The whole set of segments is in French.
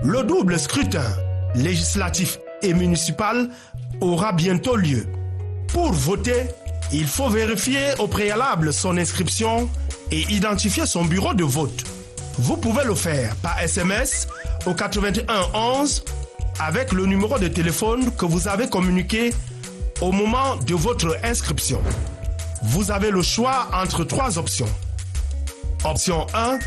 Le double scrutin législatif et municipal aura bientôt lieu. Pour voter, il faut vérifier au préalable son inscription et identifier son bureau de vote. Vous pouvez le faire par SMS au 81 11 avec le numéro de téléphone que vous avez communiqué au moment de votre inscription. Vous avez le choix entre 3 options. Option 1,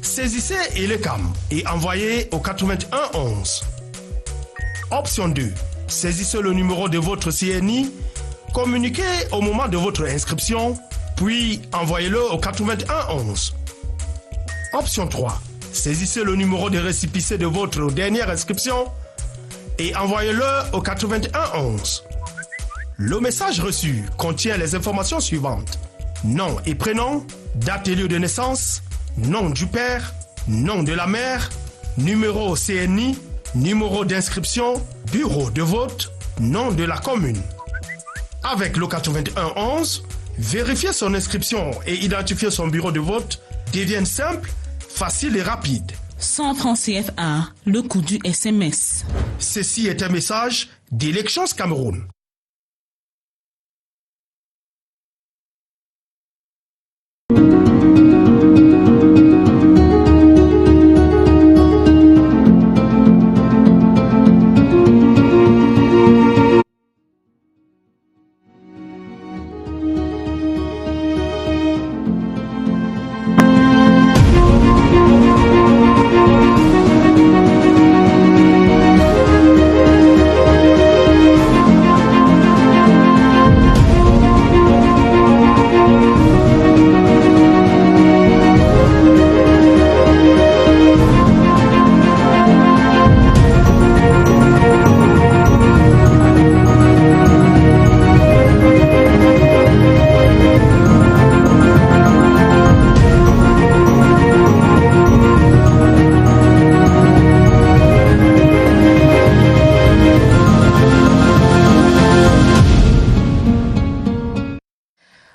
saisissez Elecam et envoyez au 81 11. Option 2, saisissez le numéro de votre CNI, communiquez au moment de votre inscription, puis envoyez-le au 81 11. Option 3, saisissez le numéro de récépissé de votre dernière inscription et envoyez-le au 81 11. Le message reçu contient les informations suivantes. Nom et prénom, date et lieu de naissance, nom du père, nom de la mère, numéro CNI, numéro d'inscription, bureau de vote, nom de la commune. Avec le 81 11, vérifier son inscription et identifier son bureau de vote deviennent simples, faciles et rapides. 100 francs CFA, le coût du SMS. Ceci est un message d'Elections Cameroun.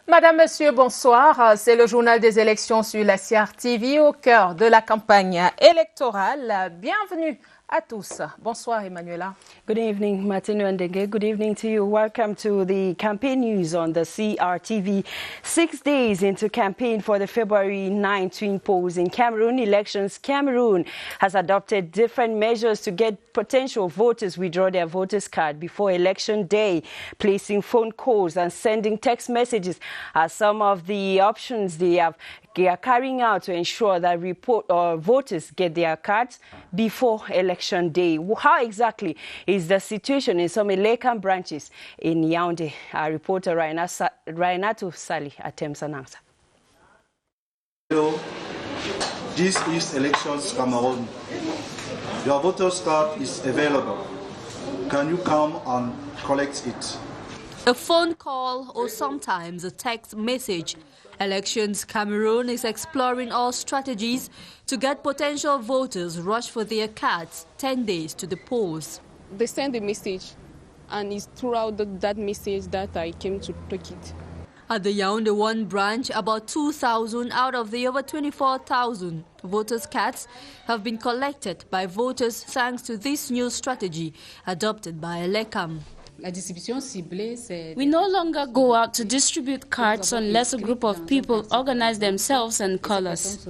Madame, Monsieur, bonsoir. C'est le journal des élections sur la CR TV au cœur de la campagne électorale. Bienvenue à tous. Bonsoir, Emmanuela. Good evening, Martino and Denge. Good evening to you. Welcome to the campaign news on the CRTV. 6 days into campaign for the February 9 twin polls in Cameroon elections, Cameroon has adopted different measures to get potential voters withdraw their voters card before election day. Placing phone calls and sending text messages are some of the options they are carrying out to ensure that voters get their cards before election day. How exactly is the situation in some Elecam branches in Yaoundé? Our reporter Rainato Sali attempts an answer. Hello, this is Elections Cameroon. Your voter's card is available. Can you come and collect it? A phone call or sometimes a text message. Elections Cameroon is exploring all strategies to get potential voters rush for their cards 10 days to the polls. They send a message, and it's throughout that message that I came to take it. At the Yaoundé 1 branch, about 2,000 out of the over 24,000 voters' cards have been collected by voters thanks to this new strategy adopted by Elecam. We no longer go out to distribute cards unless a group of people organize themselves and call us.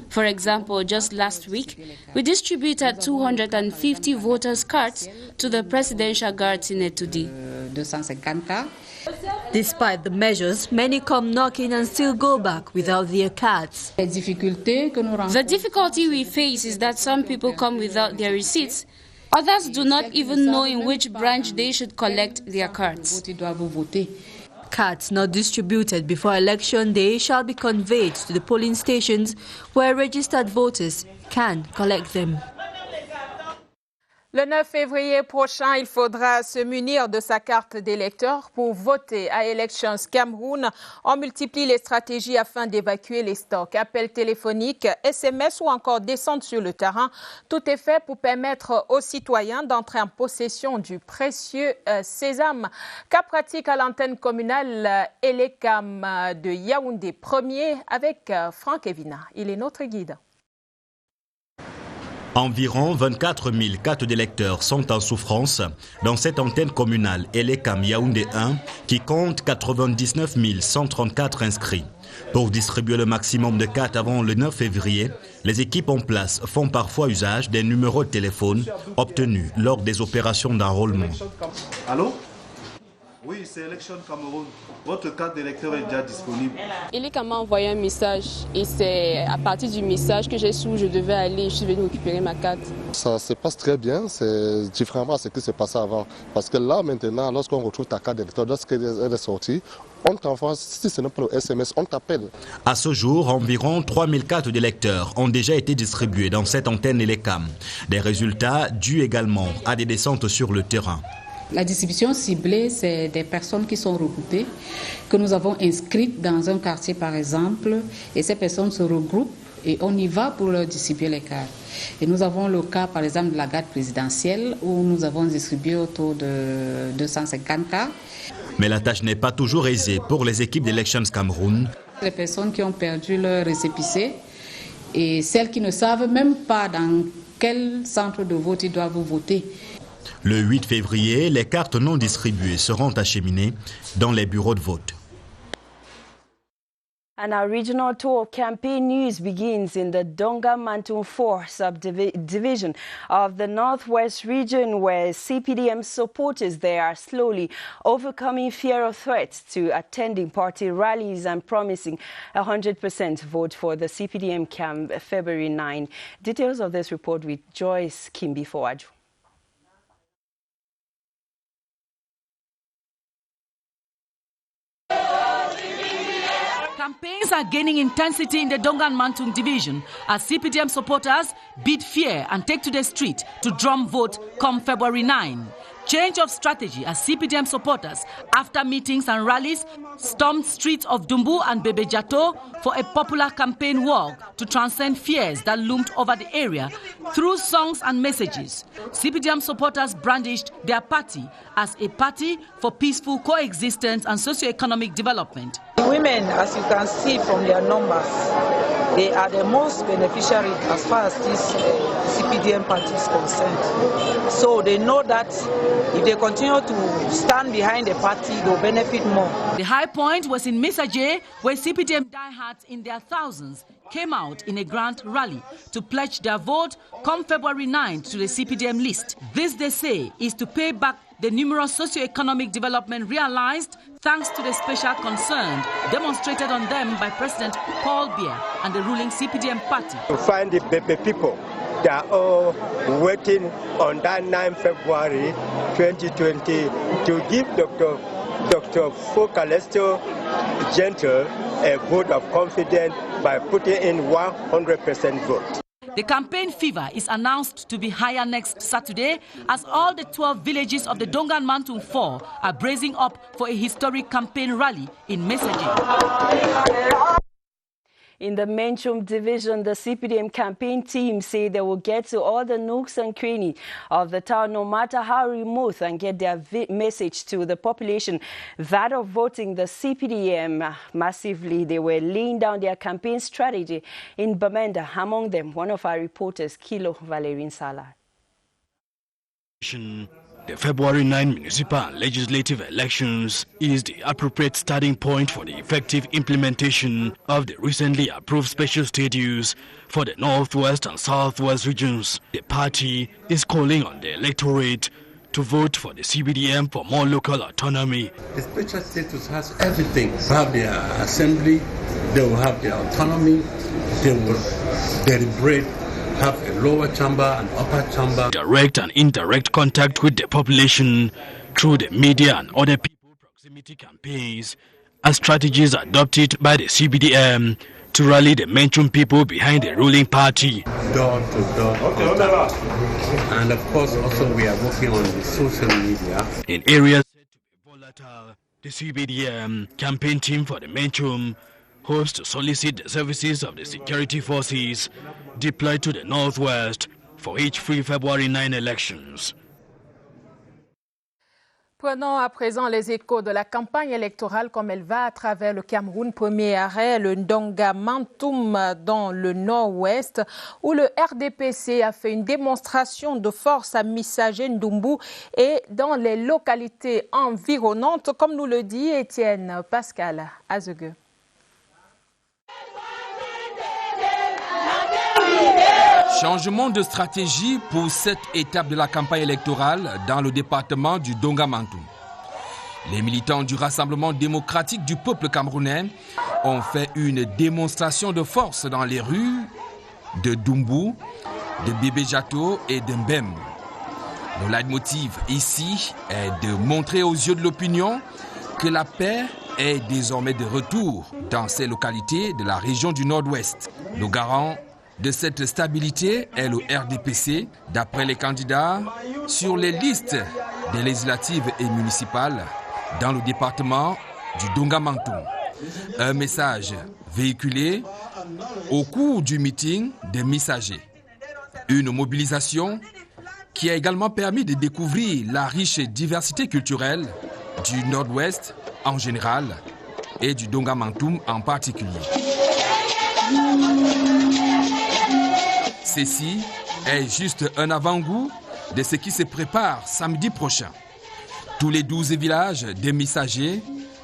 For example, just last week, we distributed 250 voters' cards to the presidential guards in Etudi. Despite the measures, many come knocking and still go back without their cards. The difficulty we face is that some people come without their receipts. Others do not even know in which branch they should collect their cards. Cards not distributed before election day shall be conveyed to the polling stations where registered voters can collect them. Le 9 février prochain, il faudra se munir de sa carte d'électeur pour voter à Elections Cameroun. On multiplie les stratégies afin d'évacuer les stocks. Appels téléphoniques, SMS ou encore descente sur le terrain. Tout est fait pour permettre aux citoyens d'entrer en possession du précieux sésame. Cas pratique à l'antenne communale Elecam de Yaoundé 1er avec Franck Evina. Il est notre guide. Environ 24 000 cartes d'électeurs sont en souffrance dans cette antenne communale Elekam Yaoundé 1 qui compte 99 134 inscrits. Pour distribuer le maximum de cartes avant le 9 février, les équipes en place font parfois usage des numéros de téléphone obtenus lors des opérations d'enrôlement. Allô? Oui, c'est Élection Cameroun. Votre carte d'électeur est déjà disponible. Elika m'a envoyé un message et c'est à partir du message que j'ai su où je devais aller. Je suis venue récupérer ma carte. Ça se passe très bien, c'est différemment à ce qui se passait avant. Parce que là, maintenant, lorsqu'on retrouve ta carte d'électeur, lorsqu'elle est sortie, on t'envoie, si ce n'est pas le SMS, on t'appelle. À ce jour, environ 3000 cartes d'électeurs ont déjà été distribuées dans cette antenne Elekam. Des résultats dus également à des descentes sur le terrain. La distribution ciblée, c'est des personnes qui sont regroupées, que nous avons inscrites dans un quartier par exemple, et ces personnes se regroupent et on y va pour leur distribuer les cartes. Et nous avons le cas par exemple de la garde présidentielle où nous avons distribué autour de 250 cartes. Mais la tâche n'est pas toujours aisée pour les équipes d'Elections Cameroun. Les personnes qui ont perdu leur récépissé et celles qui ne savent même pas dans quel centre de vote ils doivent voter. Le 8 février, les cartes non distribuées seront acheminées dans les bureaux de vote. And our regional tour of campaign news begins in the Donga Mantung 4 subdivision of the Northwest region, where CPDM supporters there are slowly overcoming fear of threats to attending party rallies and promising 100% vote for the CPDM camp February 9. Details of this report with Joyce Kimbi Fowaju. Campaigns are gaining intensity in the Dongan Mantung division as CPDM supporters beat fear and take to the street to drum vote come February 9. Change of strategy as CPDM supporters, after meetings and rallies, stormed streets of Dumbu and Bebejato for a popular campaign walk to transcend fears that loomed over the area through songs and messages. CPDM supporters brandished their party as a party for peaceful coexistence and socio-economic development. The women, as you can see from their numbers, they are the most beneficiary as far as this CPDM party is concerned. So they know that if they continue to stand behind the party, they'll benefit more. The high point was in Misaje, where CPDM diehards in their thousands came out in a grand rally to pledge their vote come February 9 to the CPDM list. This, they say, is to pay back the numerous socio-economic development realized thanks to the special concern demonstrated on them by President Paul Biya and the ruling CPDM party. To find the people that are all waiting on that 9 February 2020 to give Dr. Focalesto Gentle a vote of confidence by putting in 100% vote. The campaign fever is announced to be higher next Saturday as all the 12 villages of the Dongan Mantung 4 are bracing up for a historic campaign rally in Mesaje. In the Menchum division, the CPDM campaign team say they will get to all the nooks and crannies of the town, no matter how remote, and get their message to the population. That of voting the CPDM massively, they were laying down their campaign strategy in Bamenda. Among them, one of our reporters, Kilo Valerin Salah. The February 9 municipal and legislative elections is the appropriate starting point for the effective implementation of the recently approved special status for the Northwest and Southwest regions. The party is calling on the electorate to vote for the CPDM for more local autonomy. The special status has everything. They have their assembly, they will have their autonomy, they will deliberate, have a lower chamber and upper chamber. Direct and indirect contact with the population through the media and other people proximity campaigns are strategies adopted by the CPDM to rally the Menchum people behind the ruling party. Door-to-door contact. And of course also we are working on the social media. In areas said to be volatile, the CPDM campaign team for the Menchum hopes to solicit the services of the security forces deployed to the Northwest for each free February 9 elections. Prenons à présent les échos de la campagne électorale comme elle va à travers le Cameroun. Premier arrêt, le Ndongamantoum dans le nord-ouest, où le RDPC a fait une démonstration de force à Missagé, Ndumbu et dans les localités environnantes, comme nous le dit Étienne Pascal Azegueux. Changement de stratégie pour cette étape de la campagne électorale dans le département du Ndongamantoum. Les militants du Rassemblement démocratique du peuple camerounais ont fait une démonstration de force dans les rues de Dumbu, de Bébé Jato et de Mbem. Le leitmotiv ici est de montrer aux yeux de l'opinion que la paix est désormais de retour dans ces localités de la région du Nord-Ouest. Le garant de cette stabilité est le RDPC, d'après les candidats sur les listes des législatives et municipales dans le département du Ndongamantoum. Un message véhiculé au cours du meeting des messagers. Une mobilisation qui a également permis de découvrir la riche diversité culturelle du Nord-Ouest en général et du Ndongamantoum en particulier. Ceci est juste un avant-goût de ce qui se prépare samedi prochain. Tous les 12 villages des messagers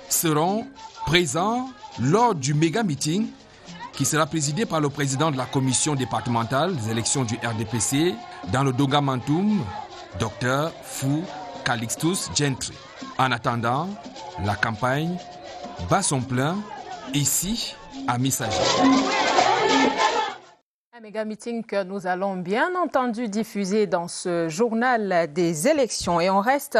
seront présents lors du méga-meeting qui sera présidé par le président de la commission départementale des élections du RDPC dans le Ndongamantoum, Dr Fou Calixtus Gentry. En attendant, la campagne bat son plein ici à Missagé. Un méga meeting que nous allons bien entendu diffuser dans ce journal des élections. Et on reste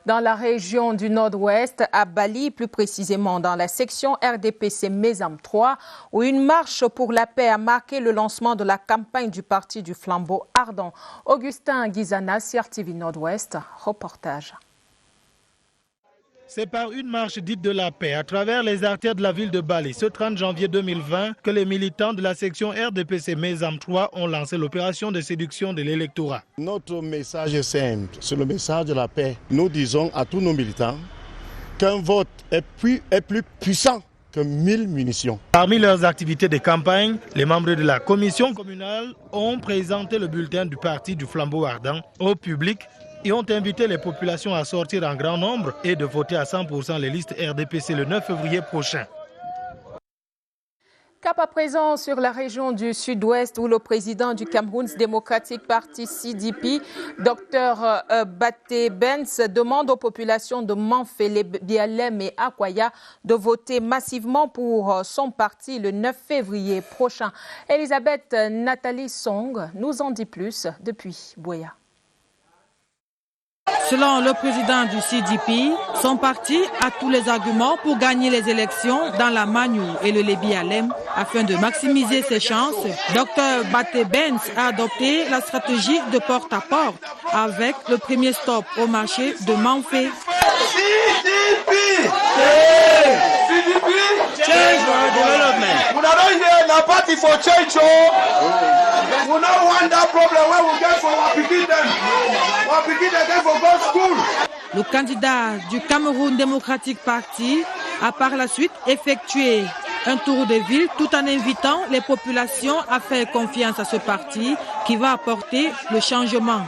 dans la région du Nord-Ouest, à Bali, plus précisément dans la section RDPC Mesam 3, où une marche pour la paix a marqué le lancement de la campagne du parti du flambeau ardent. Augustin Guizana, CRTV Nord-Ouest, reportage. C'est par une marche dite de la paix à travers les artères de la ville de Bali ce 30 janvier 2020 que les militants de la section RDPC Mesam 3 ont lancé l'opération de séduction de l'électorat. Notre message est simple, c'est le message de la paix. Nous disons à tous nos militants qu'un vote est plus puissant que 1000 munitions. Parmi leurs activités de campagne, les membres de la commission communale ont présenté le bulletin du parti du flambeau ardent au public et ont invité les populations à sortir en grand nombre et de voter à 100% les listes RDPC le 9 février prochain. Cap à présent sur la région du Sud-Ouest où le président du Cameroun Democratic Party CDP, Dr Baté Benz, demande aux populations de Manfé, Bialem et Akwaya de voter massivement pour son parti le 9 février prochain. Elisabeth Nathalie Song nous en dit plus depuis Boya. Selon le président du CDP, son parti a tous les arguments pour gagner les élections dans la Magnou et le Lébi-Alem. Afin de maximiser ses chances, Dr Baté Benz a adopté la stratégie de porte à porte avec le premier stop au marché de Manfé. CDP! CDP! Change for development. We don't hear the party for change. We don't want that problem where we get for Wapiki them. Wapiki them for go school. Le candidat du Cameroun Democratic Party a par la suite effectué un tour de ville tout en invitant les populations à faire confiance à ce parti qui va apporter le changement.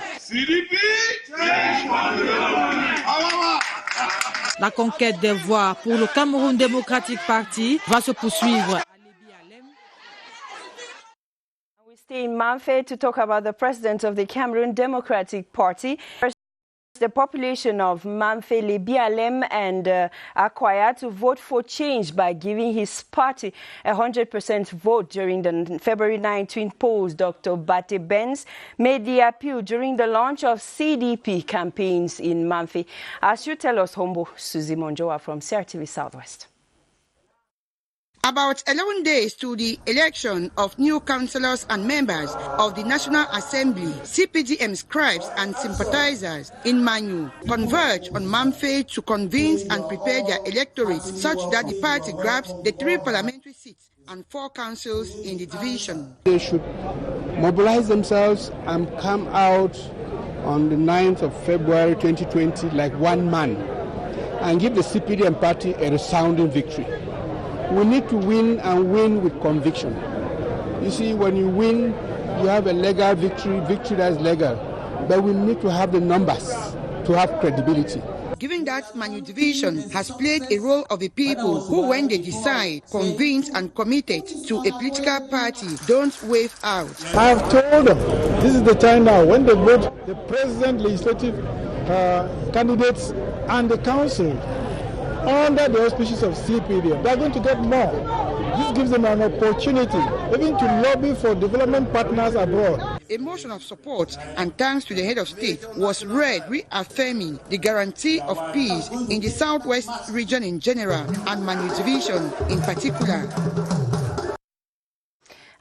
La conquête des voix pour le Cameroun Democratic Party va se poursuivre. We stay in Manfé to talk about the president of the Cameroon Democratic Party. The population of Manfé, Lébi-Alem and Akwaya to vote for change by giving his party a 100% vote during the February 19 polls. Dr. Baté Benz made the appeal during the launch of CDP campaigns in Manfé. As you tell us, Hombo Suzy Monjoa from CRTV Southwest. About 11 days to the election of new councillors and members of the National Assembly, CPDM scribes and sympathizers in Manu converge on Manfé to convince and prepare their electorates such that the party grabs the 3 parliamentary seats and 4 councils in the division. They should mobilize themselves and come out on the 9th of February 2020 like one man. and give the CPDM party a resounding victory. We need to win and win with conviction. You see, when you win, you have a legal victory, victory that is legal. But we need to have the numbers to have credibility. Given that Manu division has played a role of the people who, when they decide, convinced and committed to a political party, don't wave out. I have told them, this is the time now, when they vote the president, legislative candidates and the council under the auspices of CPDM, they are going to get more. This gives them an opportunity even to lobby for development partners abroad. A motion of support and thanks to the head of state was read reaffirming the guarantee of peace in the southwest region in general and Manu division in particular.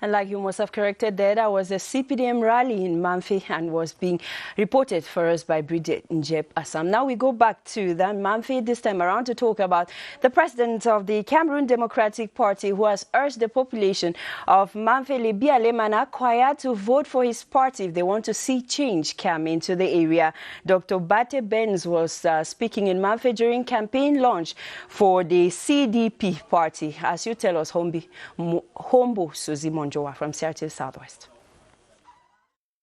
And like you must have corrected there, that was a CPDM rally in Mamfe and was being reported for us by Bridget Njep Assam. Now we go back to that Mamfe this time around to talk about the president of the Cameroon Democratic Party who has urged the population of Mamfe Lebialem and Akwaya to vote for his party if they want to see change come into the area. Dr. Bate Benz was speaking in Mamfe during campaign launch for the CDP party. As you tell us, Hombo Suzy Monjowa from CRTV Southwest.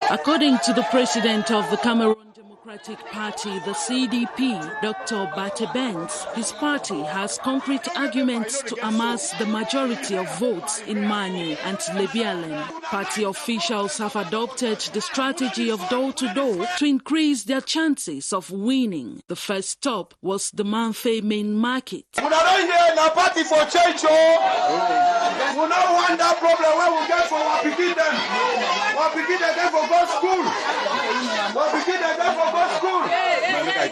According to the president of the Cameroon Democratic Party, the CDP, Dr. Bate Benz, his party has concrete arguments to amass the majority of votes in Manu and Lebialem. Party officials have adopted the strategy of door-to-door to increase their chances of winning. The first stop was the Mamfe main market. We don't hear na party for change, we don't want that problem where we get for Wapiki them. Wapiki they get for go school. Wapiki they get for go school.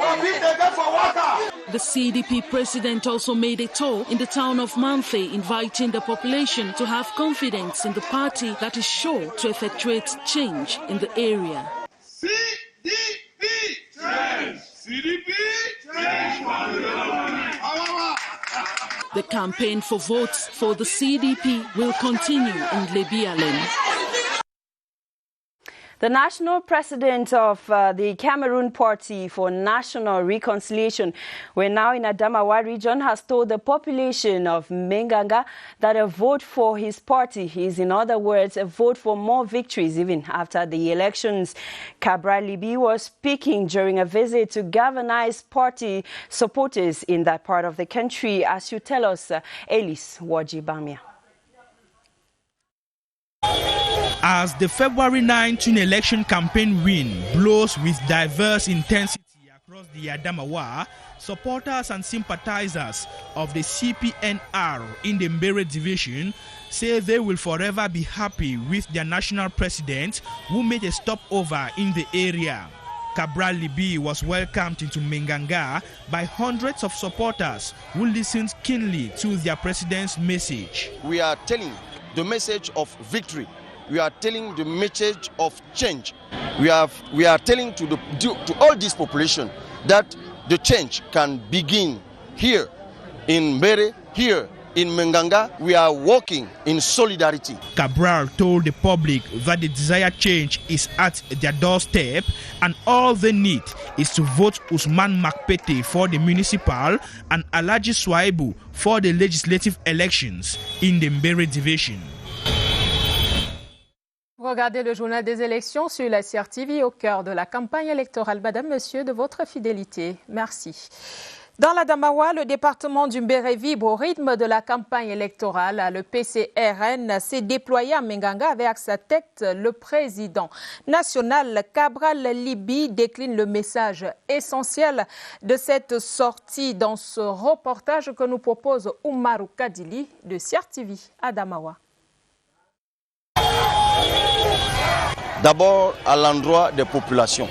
Wapiki they get for Waka. The CDP president also made a tour in the town of Mamfe, inviting the population to have confidence in the party that is sure to effectuate change in the area. CDP change. CDP change. The campaign for votes for the CDP will continue in Lebialem. The national president of the Cameroon Party for National Reconciliation, we're now in Adamawa region, has told the population of Menganga that a vote for his party is, in other words, a vote for more victories even after the elections. Cabral Libi was speaking during a visit to galvanize party supporters in that part of the country. As you tell us, Elise Wajibamia. As the February 19 election campaign wind blows with diverse intensity across the Adamawa, supporters and sympathizers of the CPNR in the Mbere division say they will forever be happy with their national president who made a stopover in the area. Cabral Libi was welcomed into Menganga by hundreds of supporters who listened keenly to their president's message. We are telling the message of victory. We are telling the message of change. We are telling to all this population that the change can begin here in Mbere, here in Menganga. We are working in solidarity. Cabral told the public that the desired change is at their doorstep and all they need is to vote Usman Makpete for the municipal and Alaji Swaibu for the legislative elections in the Mbere division. Regardez le journal des élections sur la CRTV au cœur de la campagne électorale. Madame, monsieur, de votre fidélité. Merci. Dans l'Adamawa, le département du Mbere vibre au rythme de la campagne électorale. Le PCRN s'est déployé à Menganga avec à sa tête le président national. Cabral Libi décline le message essentiel de cette sortie dans ce reportage que nous propose Oumarou Kadili de CRTV Adamawa. D'abord à l'endroit des populations.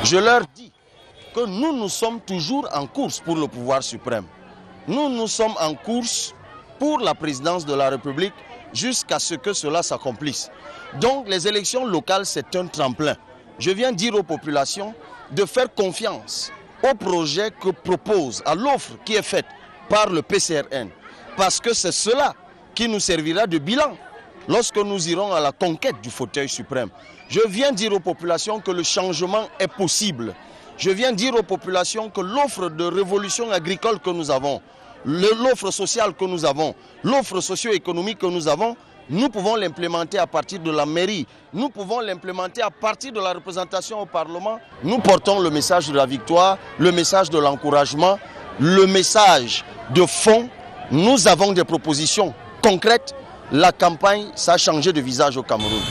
Je leur dis que nous sommes toujours en course pour le pouvoir suprême. Nous sommes en course pour la présidence de la République jusqu'à ce que cela s'accomplisse. Donc les élections locales, c'est un tremplin. Je viens dire aux populations de faire confiance au projet que propose, à l'offre qui est faite par le PCRN. Parce que c'est cela qui nous servira de bilan lorsque nous irons à la conquête du fauteuil suprême. Je viens dire aux populations que le changement est possible. Je viens dire aux populations que l'offre de révolution agricole que nous avons, l'offre sociale que nous avons, l'offre socio-économique que nous avons, nous pouvons l'implémenter à partir de la mairie, nous pouvons l'implémenter à partir de la représentation au Parlement. Nous portons le message de la victoire, le message de l'encouragement, le message de fond. Nous avons des propositions concrètes. La campagne, ça a changé de visage au Cameroun.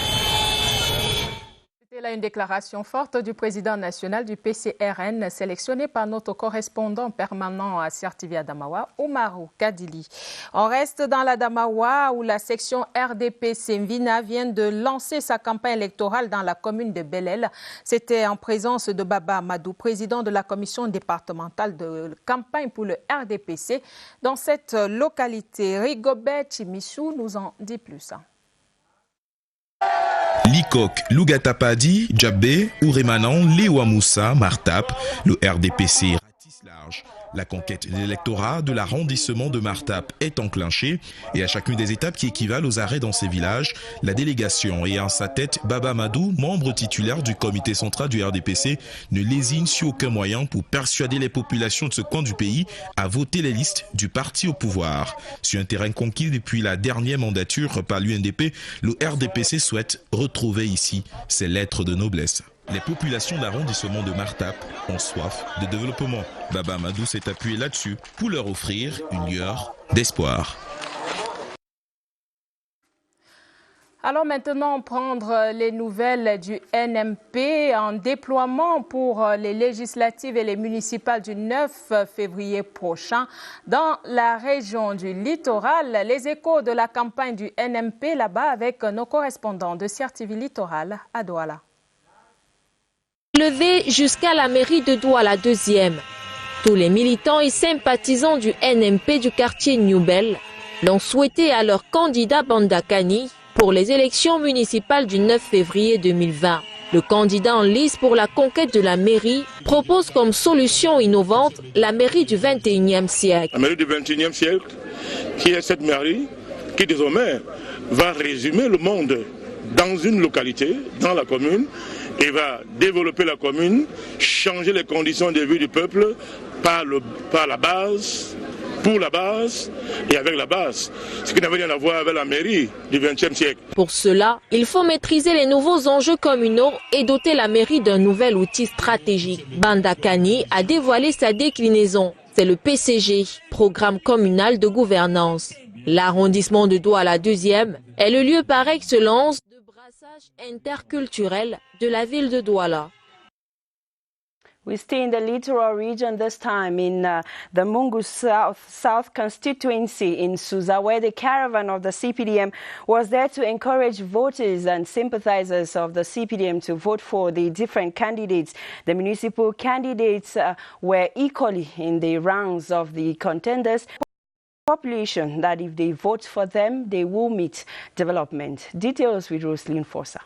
C'était là une déclaration forte du président national du PCRN, sélectionné par notre correspondant permanent à Sir TV Adamawa, Oumarou Kadili. On reste dans l'Adamawa où la section RDPC Mvina vient de lancer sa campagne électorale dans la commune de Belel. C'était en présence de Baba Amadou, président de la commission départementale de campagne pour le RDPC. Dans cette localité, Rigobert Chimissou nous en dit plus. Likok, Lougatapadi, Djabé, Ouremanan, Léouamoussa, Martap, le RDPC ratisse large. La conquête de l'électorat de l'arrondissement de Martap est enclenchée et à chacune des étapes qui équivalent aux arrêts dans ces villages, la délégation et en sa tête Baba Amadou, membre titulaire du comité central du RDPC, ne lésine sur aucun moyen pour persuader les populations de ce coin du pays à voter les listes du parti au pouvoir. Sur un terrain conquis depuis la dernière mandature par l'UNDP, le RDPC souhaite retrouver ici ses lettres de noblesse. Les populations d'arrondissement de Martap ont soif de développement. Baba Amadou s'est appuyé là-dessus pour leur offrir une lueur d'espoir. Alors maintenant, prendre les nouvelles du NMP en déploiement pour les législatives et les municipales du 9 février prochain dans la région du littoral. Les échos de la campagne du NMP là-bas avec nos correspondants de Sir TV Littoral à Douala. Levé jusqu'à la mairie de Douala 2e. Tous les militants et sympathisants du NMP du quartier Newbel l'ont souhaité à leur candidat Bandakani pour les élections municipales du 9 février 2020. Le candidat en lice pour la conquête de la mairie propose comme solution innovante la mairie du 21e siècle. La mairie du 21e siècle, qui est cette mairie qui désormais va résumer le monde dans une localité, dans la commune, et va développer la commune, changer les conditions de vie du peuple par la base, pour la base et avec la base, ce qui n'avait rien à voir avec la mairie du XXe siècle. Pour cela, il faut maîtriser les nouveaux enjeux communaux et doter la mairie d'un nouvel outil stratégique. Bandakani a dévoilé sa déclinaison. C'est le PCG, Programme communal de gouvernance. L'arrondissement de Douala 2e est le lieu par excellence de brassage interculturel de la ville de Douala. We stay in the littoral region this time in the Mungu South constituency in Suza, where the caravan of the CPDM was there to encourage voters and sympathizers of the CPDM to vote for the different candidates. The municipal candidates were equally in the ranks of the contenders. Population that if they vote for them, they will meet development. Details with Roslyn Fossa.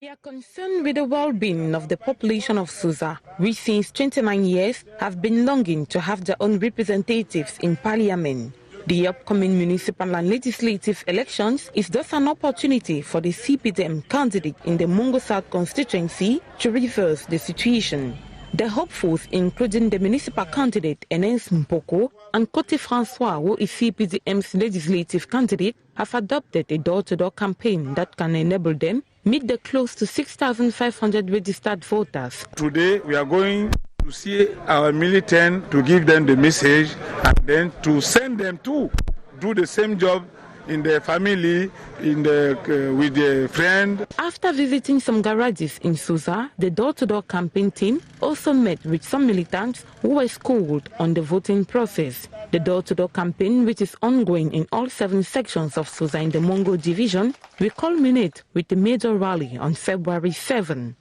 We are concerned with the well-being of the population of Suza, which since 29 years have been longing to have their own representatives in parliament. The upcoming municipal and legislative elections is thus an opportunity for the CPDM candidate in the Mungu South constituency to reverse the situation. The hopefuls, including the municipal candidate Enes Mpoko and Kote Francois, who is CPDM's legislative candidate, have adopted a door-to-door campaign that can enable them meet the close to 6,500 registered voters. Today we are going to see our militants to give them the message and then to send them to do the same job in their family, with their friend. After visiting some garages in Suza, the door-to-door campaign team also met with some militants who were schooled on the voting process. The door-to-door campaign, which is ongoing in all 7 sections of Suza in the Mongo division, will culminate with the major rally on February 7.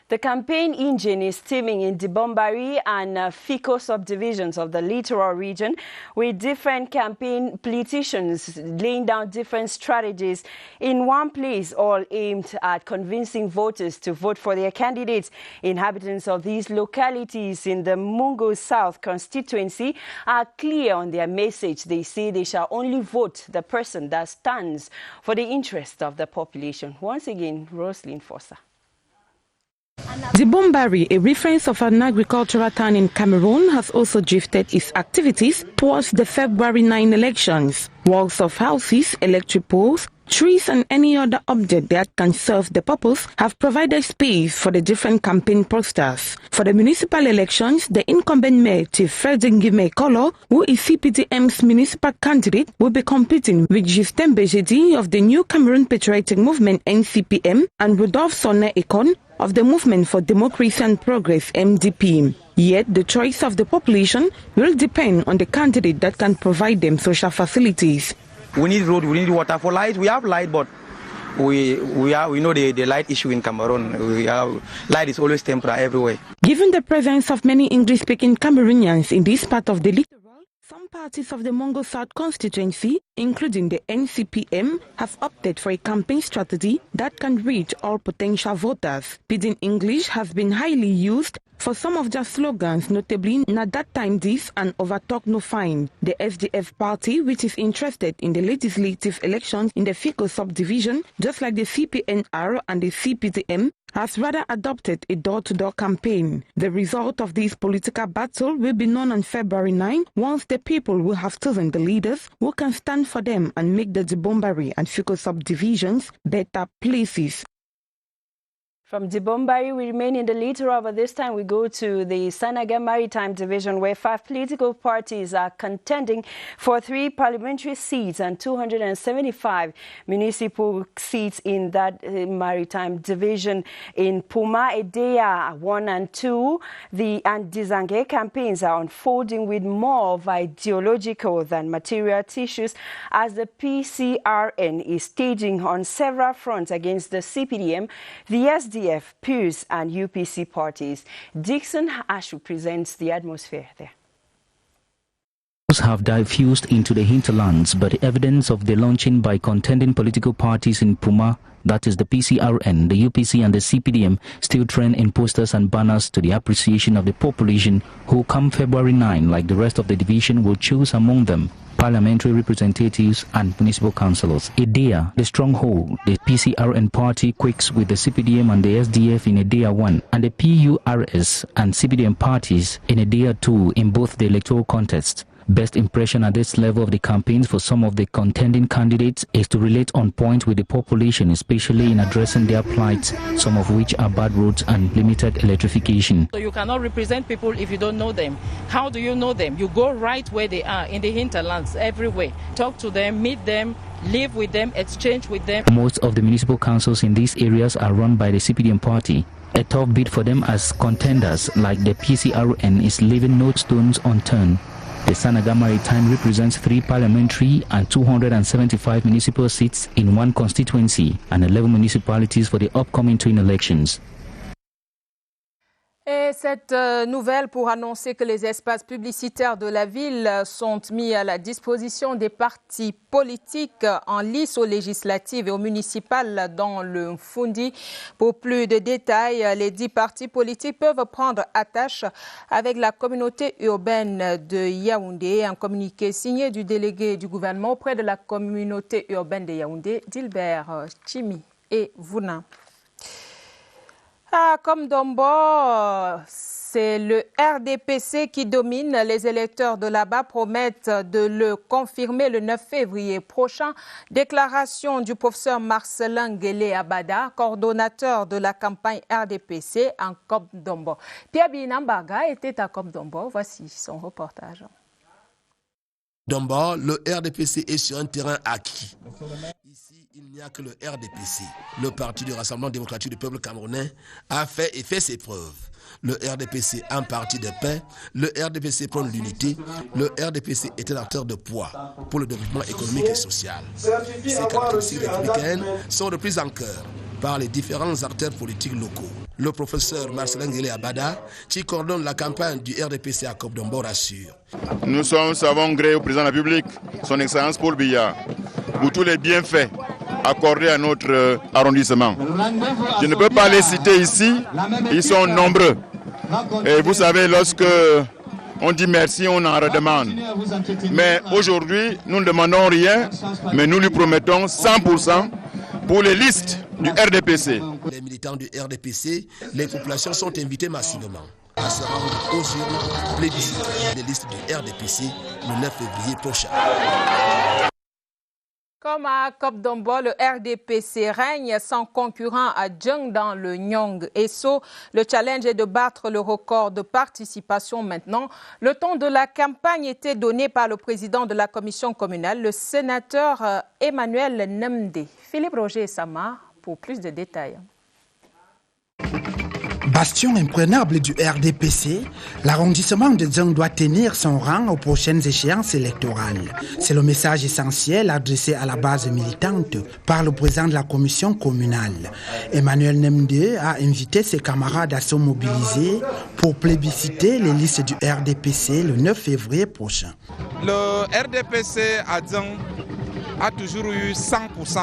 The campaign engine is teaming in Dibombari and Fico subdivisions of the littoral region, with different campaign politicians laying down different strategies in one place, all aimed at convincing voters to vote for their candidates. Inhabitants of these localities in the Mungo South constituency are clear on their message. They say they shall only vote the person that stands for the interest of the population. Once again, Roslyn Fossa. The Bombari, a reference of an agricultural town in Cameroon, has also drifted its activities towards the February 9 elections. Walls of houses, electric poles, trees and any other object that can serve the purpose have provided space for the different campaign posters. For the municipal elections, the incumbent mayor, Chief Frederick Ngime Kolo, who is CPDM's municipal candidate, will be competing with Justin Bejedi of the New Cameroon Patriotic Movement NCPM and Rudolph Sonne Ekon of the Movement for Democracy and Progress MDP. Yet the choice of the population will depend on the candidate that can provide them social facilities. We need road, we need water. For light, we have light, but we know the light issue in Cameroon. Light is always temporary everywhere. Given the presence of many English-speaking Cameroonians in this part of the littoral, some parties of the Mongo South constituency, including the NCPM, have opted for a campaign strategy that can reach all potential voters. Pidgin English has been highly used for some of their slogans, notably "Na that time this" and "Overtalk no fine." The SDF party, which is interested in the legislative elections in the Fico subdivision, just like the CPNR and the CPDM, has rather adopted a door-to-door campaign. The result of this political battle will be known on February 9, once the people will have chosen the leaders who can stand for them and make the Dibombari and Fico subdivisions better places. From Dibombari, we remain in the littoral, but this time we go to the Sanaga Maritime Division, where 5 political parties are contending for 3 parliamentary seats and 275 municipal seats in that maritime division. In Puma, Edea 1 and 2, the Dizange campaigns are unfolding with more of ideological than material tissues, as the PCRN is staging on several fronts against the CPDM, the SDF, PUS and UPC parties. Dixon Ashu presents the atmosphere there. Have diffused into the hinterlands, but evidence of the launching by contending political parties in Puma, that is the PCRN, the UPC and the CPDM, still trend in posters and banners to the appreciation of the population who come February 9, like the rest of the division, will choose among them parliamentary representatives and municipal councillors. Edea, the stronghold, the PCRN party quakes with the CPDM and the SDF in Edea 1 and the PURS and CPDM parties in Edea 2 in both the electoral contests. Best impression at this level of the campaigns for some of the contending candidates is to relate on point with the population, especially in addressing their plights, some of which are bad roads and limited electrification. So you cannot represent people if you don't know them. How do you know them? You go right where they are, in the hinterlands, everywhere. Talk to them, meet them, live with them, exchange with them. Most of the municipal councils in these areas are run by the CPDM party. A tough bid for them as contenders like the PCRN is leaving no stones unturned. The Sanaga Maritime represents 3 parliamentary and 275 municipal seats in 1 constituency and 11 municipalities for the upcoming twin elections. Et cette nouvelle pour annoncer que les espaces publicitaires de la ville sont mis à la disposition des partis politiques en lice aux législatives et aux municipales dans le Mfundi. Pour plus de détails, les 10 partis politiques peuvent prendre attache avec la communauté urbaine de Yaoundé. Un communiqué signé du délégué du gouvernement auprès de la communauté urbaine de Yaoundé, Dilbert Chimi et Vouna. À Komdombo, c'est le RDPC qui domine. Les électeurs de là-bas promettent de le confirmer le 9 février prochain. Déclaration du professeur Marcelin Guélé Abada, coordonnateur de la campagne RDPC en Komdombo. Pierre Binambaga était à Komdombo. Voici son reportage. Dombo, le RDPC est sur un terrain acquis. Ici, il n'y a que le RDPC. Le Parti du Rassemblement démocratique du peuple camerounais a fait et fait ses preuves. Le RDPC, un parti de paix, le RDPC prône l'unité, le RDPC est un acteur de poids pour le développement économique et social. Ces caractéristiques républicaines sont reprises en cœur par les différents acteurs politiques locaux. Le professeur Marcelin Guélé Abada, qui coordonne la campagne du RDPC à Komdombo, rassure. Nous savons gré au président de la République, son Excellence Paul Biya, pour tous les bienfaits accordés à notre arrondissement. Je ne peux pas les citer ici, ils sont nombreux. Et vous savez, lorsque on dit merci, on en redemande. Mais aujourd'hui, nous ne demandons rien, mais nous lui promettons 100% pour les listes du RDPC. Les militants du RDPC, les populations sont invitées massivement à se rendre aux urnes plébisciter les listes du RDPC le 9 février prochain. Comme à Kopdombo, le RDPC règne sans concurrent à Djeng dans le Nyong Eso. Le challenge est de battre le record de participation maintenant. Le ton de la campagne était donné par le président de la commission communale, le sénateur Emmanuel Nemde. Philippe Roger Sama pour plus de détails. Bastion imprenable du RDPC, l'arrondissement de Djeng doit tenir son rang aux prochaines échéances électorales. C'est le message essentiel adressé à la base militante par le président de la commission communale. Emmanuel Nemde a invité ses camarades à se mobiliser pour plébisciter les listes du RDPC le 9 février prochain. Le RDPC à Djeng a toujours eu 100%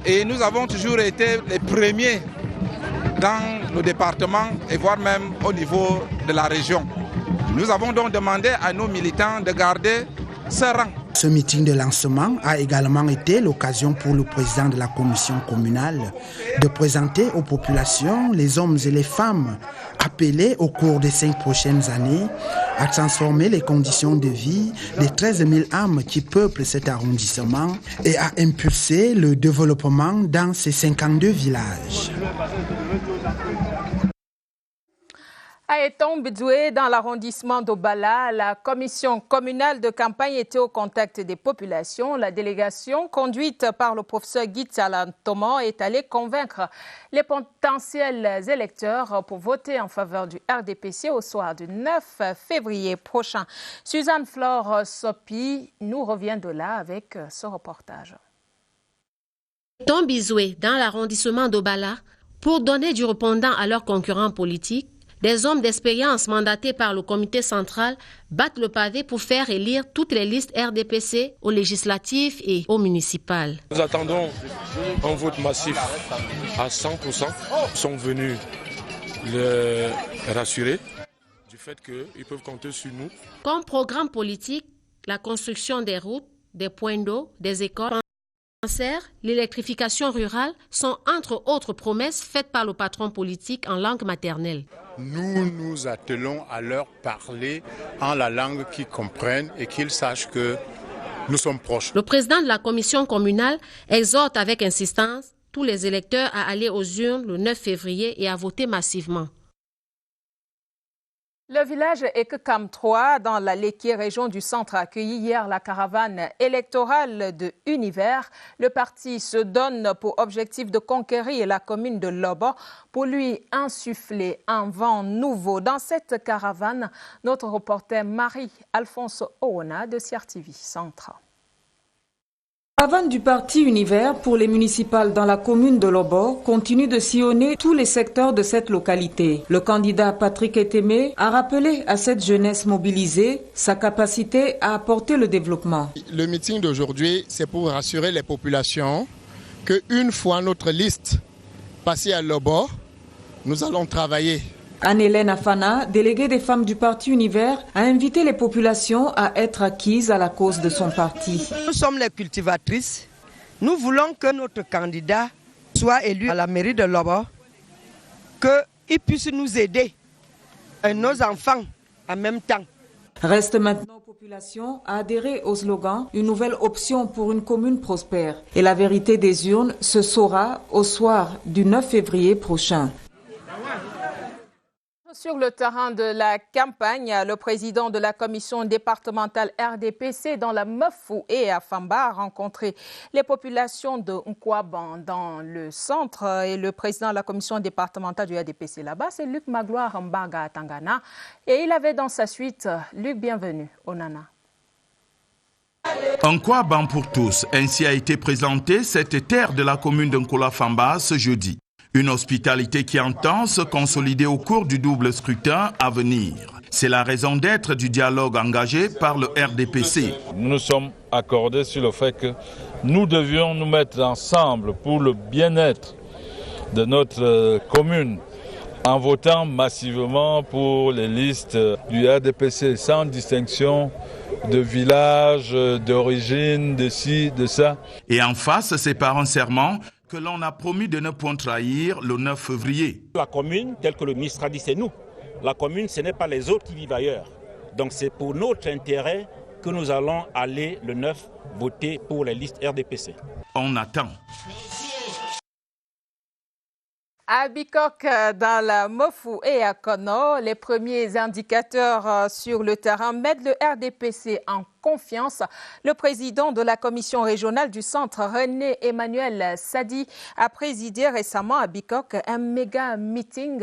et nous avons toujours été les premiers dans le département et voire même au niveau de la région. Nous avons donc demandé à nos militants de garder ce rang. Ce meeting de lancement a également été l'occasion pour le président de la commission communale de présenter aux populations les hommes et les femmes appelés au cours des 5 prochaines années à transformer les conditions de vie des 13 000 âmes qui peuplent cet arrondissement et à impulser le développement dans ces 52 villages. À Eton-Bidoué, dans l'arrondissement d'Obala, la commission communale de campagne était au contact des populations. La délégation, conduite par le professeur Guy Tsalantomo, est allée convaincre les potentiels électeurs pour voter en faveur du RDPC au soir du 9 février prochain. Suzanne Flore Sopi nous revient de là avec ce reportage. Eton-Bidoué, dans l'arrondissement d'Obala, pour donner du répondant à leurs concurrents politiques, des hommes d'expérience mandatés par le comité central battent le pavé pour faire élire toutes les listes RDPC aux législatives et aux municipales. Nous attendons un vote massif à 100%. Ils sont venus les rassurer du fait qu'ils peuvent compter sur nous. Comme programme politique, la construction des routes, des points d'eau, des écoles, l'électrification rurale sont entre autres promesses faites par le patron politique en langue maternelle. Nous nous attelons à leur parler en la langue qu'ils comprennent et qu'ils sachent que nous sommes proches. Le président de la commission communale exhorte avec insistance tous les électeurs à aller aux urnes le 9 février et à voter massivement. Le village Ekekam 3, dans la Léquier, région du centre, a accueilli hier la caravane électorale de Univers. Le parti se donne pour objectif de conquérir la commune de Lobo pour lui insuffler un vent nouveau. Dans cette caravane, notre reporter Marie-Alphonse Oona de CRTV Centre. La caravane du parti Univers pour les municipales dans la commune de Lobo continue de sillonner tous les secteurs de cette localité. Le candidat Patrick Etemé a rappelé à cette jeunesse mobilisée sa capacité à apporter le développement. Le meeting d'aujourd'hui, c'est pour rassurer les populations qu'une fois notre liste passée à Lobo, nous allons travailler. Anne-Hélène Afana, déléguée des femmes du parti Univers, a invité les populations à être acquises à la cause de son parti. Nous sommes les cultivatrices. Nous voulons que notre candidat soit élu à la mairie de Lobo, qu'il puisse nous aider et nos enfants en même temps. Reste maintenant aux populations à adhérer au slogan « Une nouvelle option pour une commune prospère ». Et la vérité des urnes se saura au soir du 9 février prochain. Sur le terrain de la campagne, le président de la commission départementale RDPC dans la Mefou et à Famba a rencontré les populations de Nkwaban dans le centre et le président de la commission départementale du RDPC là-bas, c'est Luc Magloire Mbaga à Tangana. Et il avait dans sa suite Luc, bienvenue au Nana. Nkwaban pour tous, ainsi a été présentée cette terre de la commune de Nkola-Famba ce jeudi. Une hospitalité qui entend se consolider au cours du double scrutin à venir. C'est la raison d'être du dialogue engagé par le RDPC. Nous nous sommes accordés sur le fait que nous devions nous mettre ensemble pour le bien-être de notre commune en votant massivement pour les listes du RDPC sans distinction de village, d'origine, de ci, de ça. Et en face, c'est par un serment que l'on a promis de ne point trahir le 9 février. La commune, tel que le ministre a dit, c'est nous. La commune, ce n'est pas les autres qui vivent ailleurs. Donc c'est pour notre intérêt que nous allons aller le 9 voter pour les listes RDPC. On attend. À Bikok, dans la Mofou et à Kono, les premiers indicateurs sur le terrain mettent le RDPC en confiance. Le président de la commission régionale du centre, René Emmanuel Sadi, a présidé récemment à Bikok un méga meeting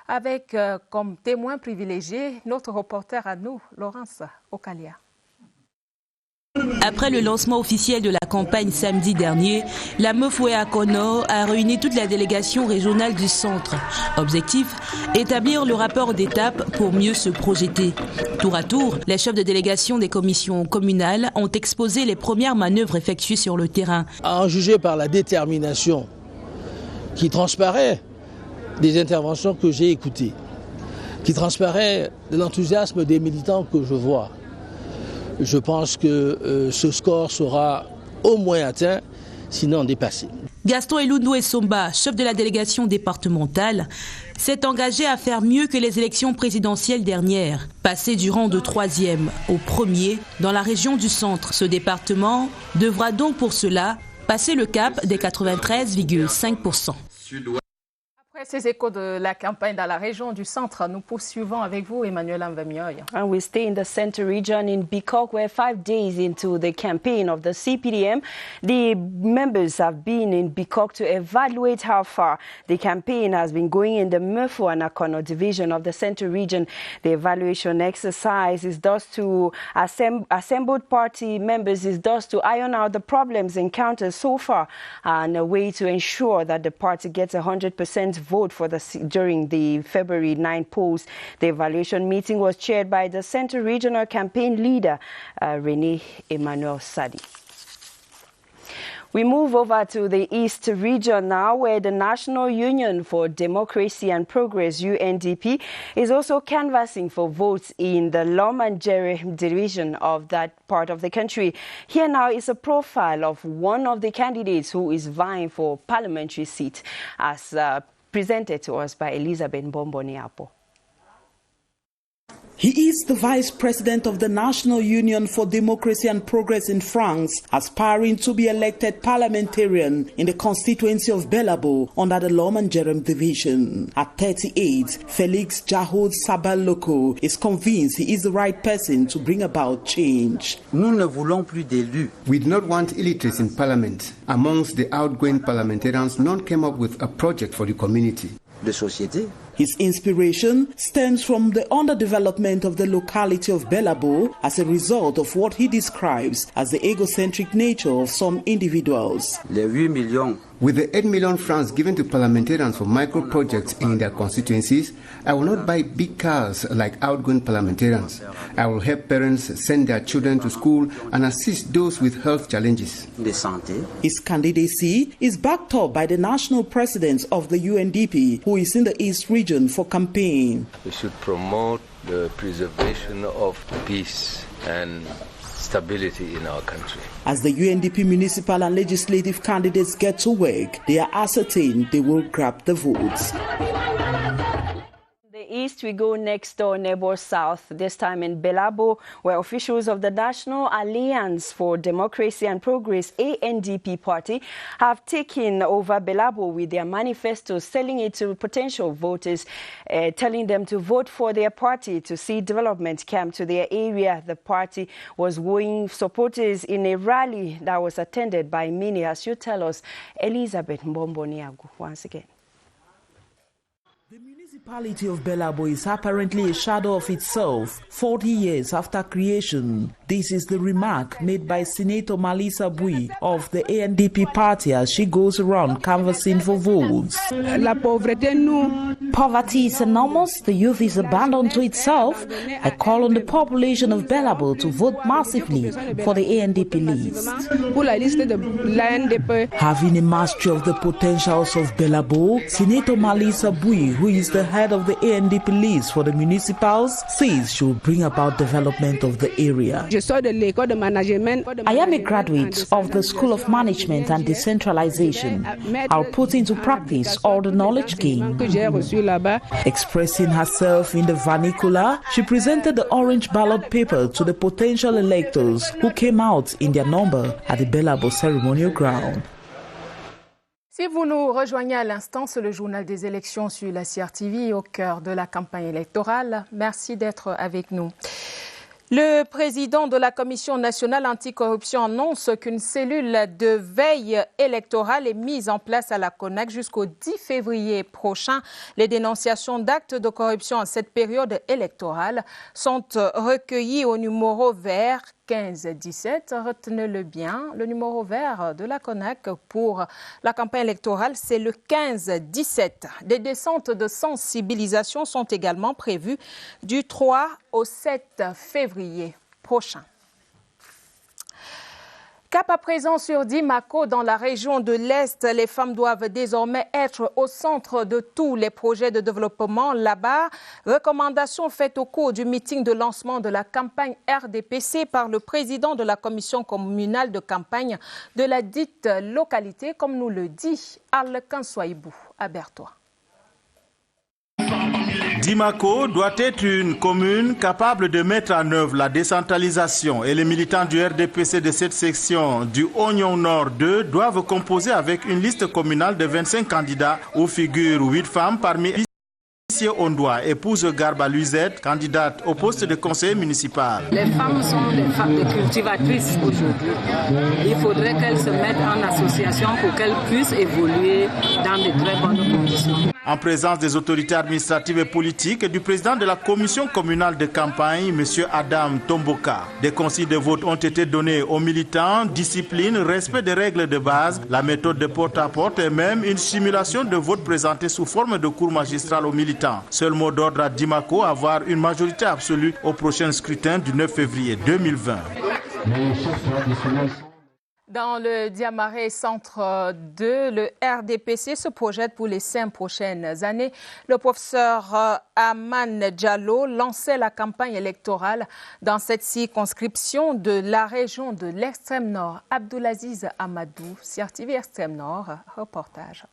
avec comme témoin privilégié notre reporter à nous, Laurence Okalia. Après le lancement officiel de la campagne samedi dernier, la Mofou et Akono a réuni toute la délégation régionale du centre. Objectif, établir le rapport d'étape pour mieux se projeter. Tour à tour, les chefs de délégation des commissions communales ont exposé les premières manœuvres effectuées sur le terrain. À en juger par la détermination qui transparaît des interventions que j'ai écoutées, qui transparaît de l'enthousiasme des militants que je vois, je pense que ce score sera au moins atteint, sinon dépassé. Gaston Elundou Essomba, chef de la délégation départementale, s'est engagé à faire mieux que les élections présidentielles dernières, passer du rang de 3e au 1er dans la région du centre. Ce département devra donc pour cela passer le cap des 93,5%. Après ces échos de la campagne dans la région du centre, nous poursuivons avec vous, Emmanuel Mvamioy. And we stay in the center region in Bikok, where 5 days into the campaign of the CPDM, the members have been in Bikok to evaluate how far the campaign has been going in the Mofou and Akono division of the center region. The evaluation exercise is thus to assembled party members is thus to iron out the problems encountered so far and a way to ensure that the party gets 100% vote for during the February 9 polls. The evaluation meeting was chaired by the Central Regional Campaign Leader, René Emmanuel Sadi. We move over to the East region now, where the National Union for Democracy and Progress, UNDP, is also canvassing for votes in the Lomandjere division of that part of the country. Here now is a profile of one of the candidates who is vying for parliamentary seat, as presented to us by Elizabeth Bomboniapo. He is the Vice President of the National Union for Democracy and Progress in France, aspiring to be elected parliamentarian in the constituency of Belabo under the Lomandjere division. At 38, Felix Jahod Sabaloko is convinced he is the right person to bring about change. Nous ne voulons plus d'élus. We do not want illiterates in parliament. Amongst the outgoing parliamentarians, none came up with a project for the community. De société. His inspiration stems from the underdevelopment of the locality of Belabo as a result of what he describes as the egocentric nature of some individuals. Les 8 millions. With the 8 million francs given to parliamentarians for micro projects in their constituencies, I will not buy big cars like outgoing parliamentarians. I will help parents send their children to school and assist those with health challenges. De santé. His candidacy is backed up by the national president of the UNDP, who is in the East region for campaign. We should promote the preservation of peace and stability in our country. As the UNDP municipal and legislative candidates get to work, they are ascertained they will grab the votes. East, we go next door neighbor south, this time in Belabo, where officials of the National Alliance for Democracy and Progress, ANDP party, have taken over Belabo with their manifestos, selling it to potential voters, telling them to vote for their party to see development come to their area. The party was wooing supporters in a rally that was attended by many, as you tell us, Elizabeth Mbomboniagu once again. The municipality of Belabo is apparently a shadow of itself 40 years after creation. This is the remark made by Senator Malisa Bui of the ANDP party as she goes around canvassing for votes. Poverty is enormous, the youth is abandoned to itself. I call on the population of Belabo to vote massively for the ANDP list. Having a mastery of the potentials of Belabo, Senator Malisa Bui, who who is the head of the ANDP list for the municipals, says she will bring about development of the area. I am a graduate of the School of Management and Decentralization. I'll put into practice all the knowledge gained. Expressing herself in the vernacular, she presented the orange ballot paper to the potential electors who came out in their number at the Belabo ceremonial ground. Si vous nous rejoignez à l'instant, c'est le journal des élections sur la CRTV au cœur de la campagne électorale. Merci d'être avec nous. Le président de la Commission nationale anticorruption annonce qu'une cellule de veille électorale est mise en place à la CONAC jusqu'au 10 février prochain. Les dénonciations d'actes de corruption en cette période électorale sont recueillies au numéro vert 1517. Retenez-le bien, le numéro vert de la CONAC pour la campagne électorale, c'est le 1517. Des descentes de sensibilisation sont également prévues du 3 au 7 février prochain. Cap à présent sur Dimako, dans la région de l'Est, les femmes doivent désormais être au centre de tous les projets de développement là-bas. Recommandation faite au cours du meeting de lancement de la campagne RDPC par le président de la commission communale de campagne de la dite localité, comme nous le dit Arlequin Soaibou à Bertois. Dimako doit être une commune capable de mettre en œuvre la décentralisation et les militants du RDPC de cette section du Oignon Nord 2 doivent composer avec une liste communale de 25 candidats où figurent 8 femmes parmi Ondoa, épouse Garba Luizette, candidate au poste de conseiller municipal. Les femmes sont des femmes de cultivatrices aujourd'hui. Il faudrait qu'elles se mettent en association pour qu'elles puissent évoluer dans de très bonnes conditions. En présence des autorités administratives et politiques et du président de la commission communale de campagne, M. Adam Tomboka. Des consignes de vote ont été données aux militants, discipline, respect des règles de base, la méthode de porte-à-porte et même une simulation de vote présentée sous forme de cours magistral aux militants. Seul mot d'ordre à Dimako, avoir une majorité absolue au prochain scrutin du 9 février 2020. Dans le Diamaré Centre 2, le RDPC se projette pour les 5 prochaines années. Le professeur Aman Diallo lançait la campagne électorale dans cette circonscription de la région de l'extrême nord. Abdoulaziz Amadou, CRTV Extrême Nord, reportage.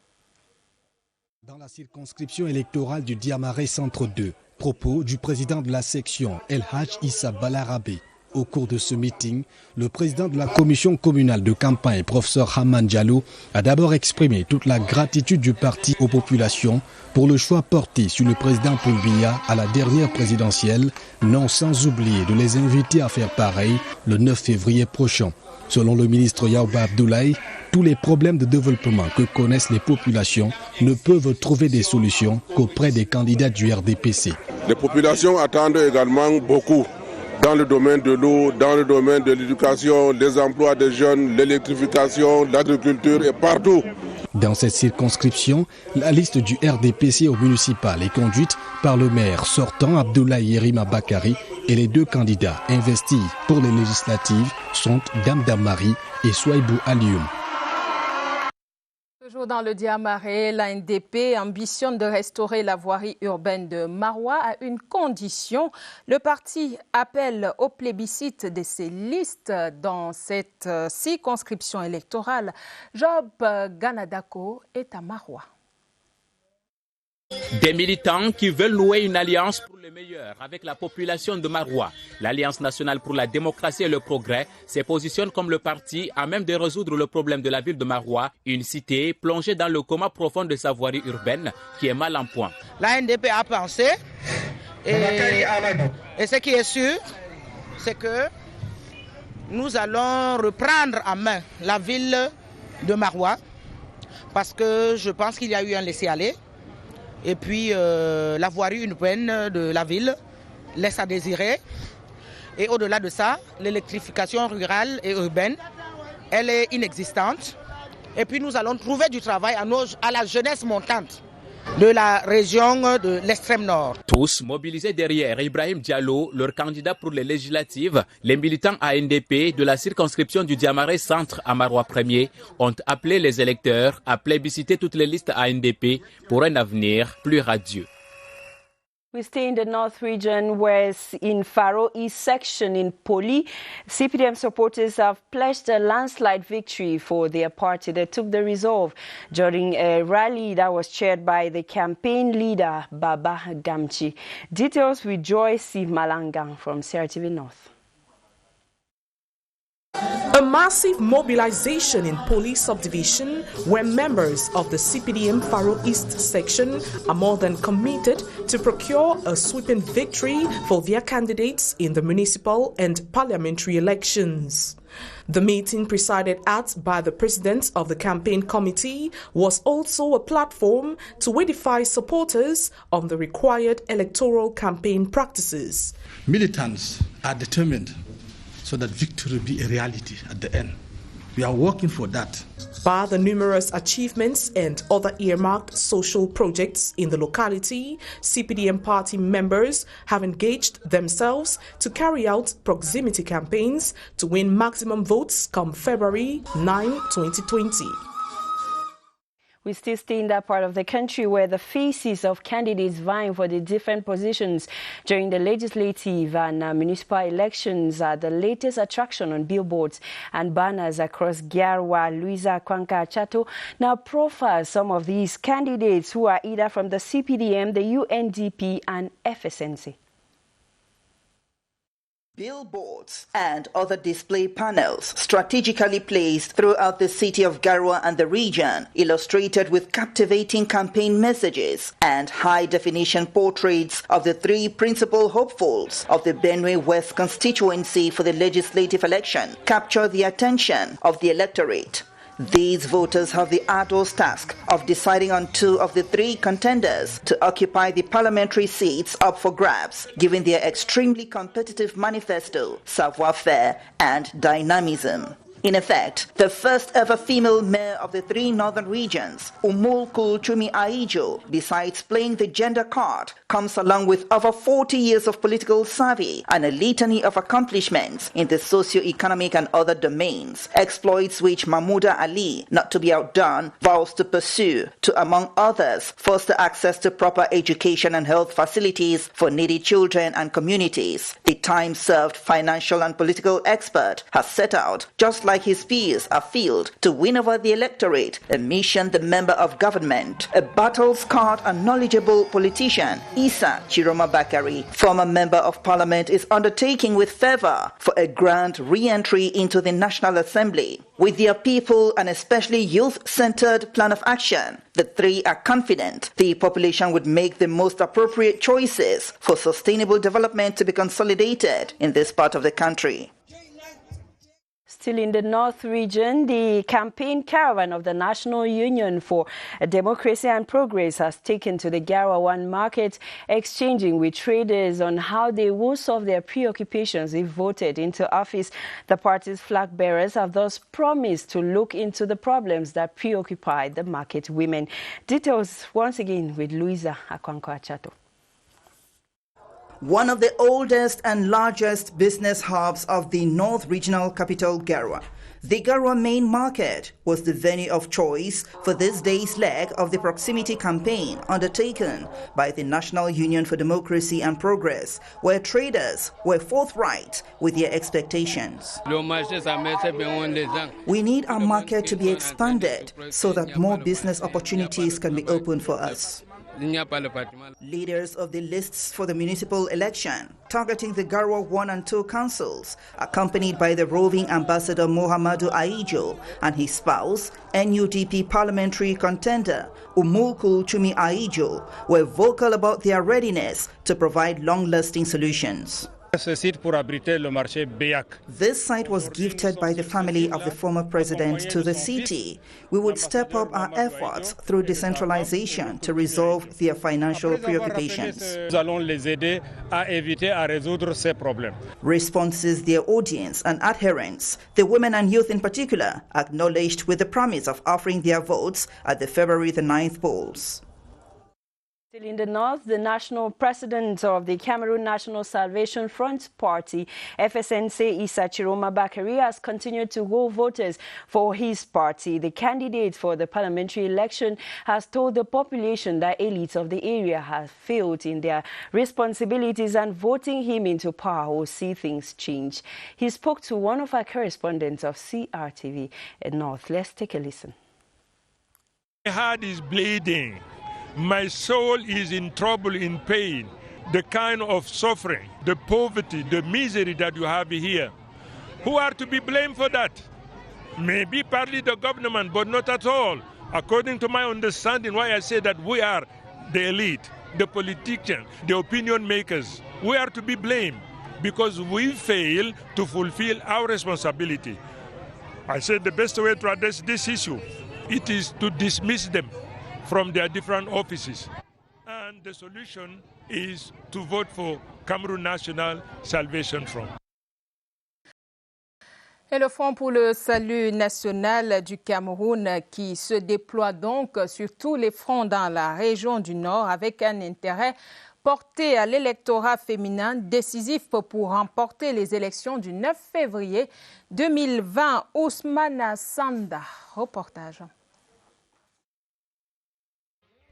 Dans la circonscription électorale du Diamaré Centre 2, propos du président de la section, El Hadj Issa Balarabé. Au cours de ce meeting, le président de la commission communale de campagne, professeur Aman Diallo, a d'abord exprimé toute la gratitude du parti aux populations pour le choix porté sur le président Paul Biya à la dernière présidentielle, non sans oublier de les inviter à faire pareil le 9 février prochain. Selon le ministre Yaouba Abdoulaye, tous les problèmes de développement que connaissent les populations ne peuvent trouver des solutions qu'auprès des candidats du RDPC. Les populations attendent également beaucoup dans le domaine de l'eau, dans le domaine de l'éducation, les emplois des jeunes, l'électrification, l'agriculture et partout. Dans cette circonscription, la liste du RDPC au municipal est conduite par le maire sortant Abdoulaye Yerima Bakari et les 2 candidats investis pour les législatives sont Dame Damari et Souaibou Alioum. Toujours dans le Diamaré, l'ANDP ambitionne de restaurer la voirie urbaine de Maroua à une condition. Le parti appelle au plébiscite de ses listes dans cette circonscription électorale. Job Ganadako est à Maroua. Des militants qui veulent nouer une alliance pour le meilleur avec la population de Maroua. L'Alliance nationale pour la démocratie et le progrès se positionne comme le parti à même de résoudre le problème de la ville de Maroua, une cité plongée dans le coma profond de sa voirie urbaine qui est mal en point. L'ANDP a pensé et ce qui est sûr, c'est que nous allons reprendre en main la ville de Maroua parce que je pense qu'il y a eu un laisser-aller. Et puis la voirie urbaine de la ville laisse à désirer. Et au-delà de ça, l'électrification rurale et urbaine, elle est inexistante. Et puis nous allons trouver du travail à la jeunesse montante. de la région de l'extrême nord. Tous mobilisés derrière Ibrahim Diallo, leur candidat pour les législatives, les militants ANDP de la circonscription du Diamaré Centre à Maroua 1er ont appelé les électeurs à plébisciter toutes les listes ANDP pour un avenir plus radieux. We stay in the North region, where in Faro East section in Poli, CPDM supporters have pledged a landslide victory for their party. They took the resolve during a rally that was chaired by the campaign leader, Baba Gamchi. Details with Joyce Malangang from CRTV North. A massive mobilization in Police Subdivision, where members of the CPDM Faro East section are more than committed to procure a sweeping victory for their candidates in the municipal and parliamentary elections. The meeting, presided at by the president of the campaign committee, was also a platform to edify supporters on the required electoral campaign practices. Militants are determined so that victory will be a reality at the end. We are working for that. By the numerous achievements and other earmarked social projects in the locality, CPDM party members have engaged themselves to carry out proximity campaigns to win maximum votes come February 9, 2020. We still stay in that part of the country where the faces of candidates vying for the different positions during the legislative and municipal elections are the latest attraction on billboards and banners across Garwa. Luisa Kwanka Chato now profiles some of these candidates who are either from the CPDM, the UNDP and FSNC. Billboards and other display panels strategically placed throughout the city of Garwa and the region, illustrated with captivating campaign messages and high-definition portraits of the three principal hopefuls of the Benue West constituency for the legislative election, capture the attention of the electorate. These voters have the arduous task of deciding on two of the three contenders to occupy the parliamentary seats up for grabs, given their extremely competitive manifesto, savoir-faire, and dynamism. In effect, the first ever female mayor of the three northern regions, Umulku Chumi Aijo, besides playing the gender card, comes along with over 40 years of political savvy and a litany of accomplishments in the socio-economic and other domains, exploits which Mahmouda Ali, not to be outdone, vows to pursue to, among others, foster access to proper education and health facilities for needy children and communities. The time-served financial and political expert has set out, just like his peers afield, to win over the electorate, a mission the member of government, a battle-scarred and knowledgeable politician, Issa Chiroma Bakari, former member of parliament, is undertaking with fervor for a grand re-entry into the National Assembly. With their people and especially youth-centered plan of action, the three are confident the population would make the most appropriate choices for sustainable development to be consolidated in this part of the country. Still in the North region, the campaign caravan of the National Union for Democracy and Progress has taken to the Garwa One market, exchanging with traders on how they will solve their preoccupations if voted into office. The party's flag bearers have thus promised to look into the problems that preoccupy the market women. Details once again with Luisa Akwanko Achato. One of the oldest and largest business hubs of the North Regional capital, Garwa. The Garwa main market was the venue of choice for this day's leg of the proximity campaign undertaken by the National Union for Democracy and Progress, where traders were forthright with their expectations. We need our market to be expanded so that more business opportunities can be opened for us. Leaders of the lists for the municipal election targeting the Garwa 1 and 2 councils, accompanied by the roving ambassador Mohamadu Aijo and his spouse, NUDP parliamentary contender Umulku Chumi Aijo, were vocal about their readiness to provide long-lasting solutions. This site was gifted by the family of the former president to the city. We would step up our efforts through decentralization to resolve their financial preoccupations. Responses their audience and adherents, the women and youth in particular, acknowledged with the promise of offering their votes at the February the 9th polls. Still in the north, the national president of the Cameroon National Salvation Front Party, FSNC, Issa Chiroma Bakary, has continued to woo voters for his party. The candidate for the parliamentary election has told the population that elites of the area have failed in their responsibilities and voting him into power will see things change. He spoke to one of our correspondents of CRTV at North. Let's take a listen. My heart is bleeding. My soul is in trouble, in pain. The kind of suffering, the poverty, the misery that you have here. Who are to be blamed for that? Maybe partly the government, but not at all. According to my understanding, why I say that we are the elite, the politicians, the opinion makers. We are to be blamed because we fail to fulfill our responsibility. I said the best way to address this issue, it is to dismiss them from their different offices. And the solution is to vote for Cameroun National Salvation Front. Et le Front pour le salut national du Cameroun qui se déploie donc sur tous les fronts dans la région du Nord avec un intérêt porté à l'électorat féminin décisif pour remporter les élections du 9 février 2020. Ousmane Sanda, reportage.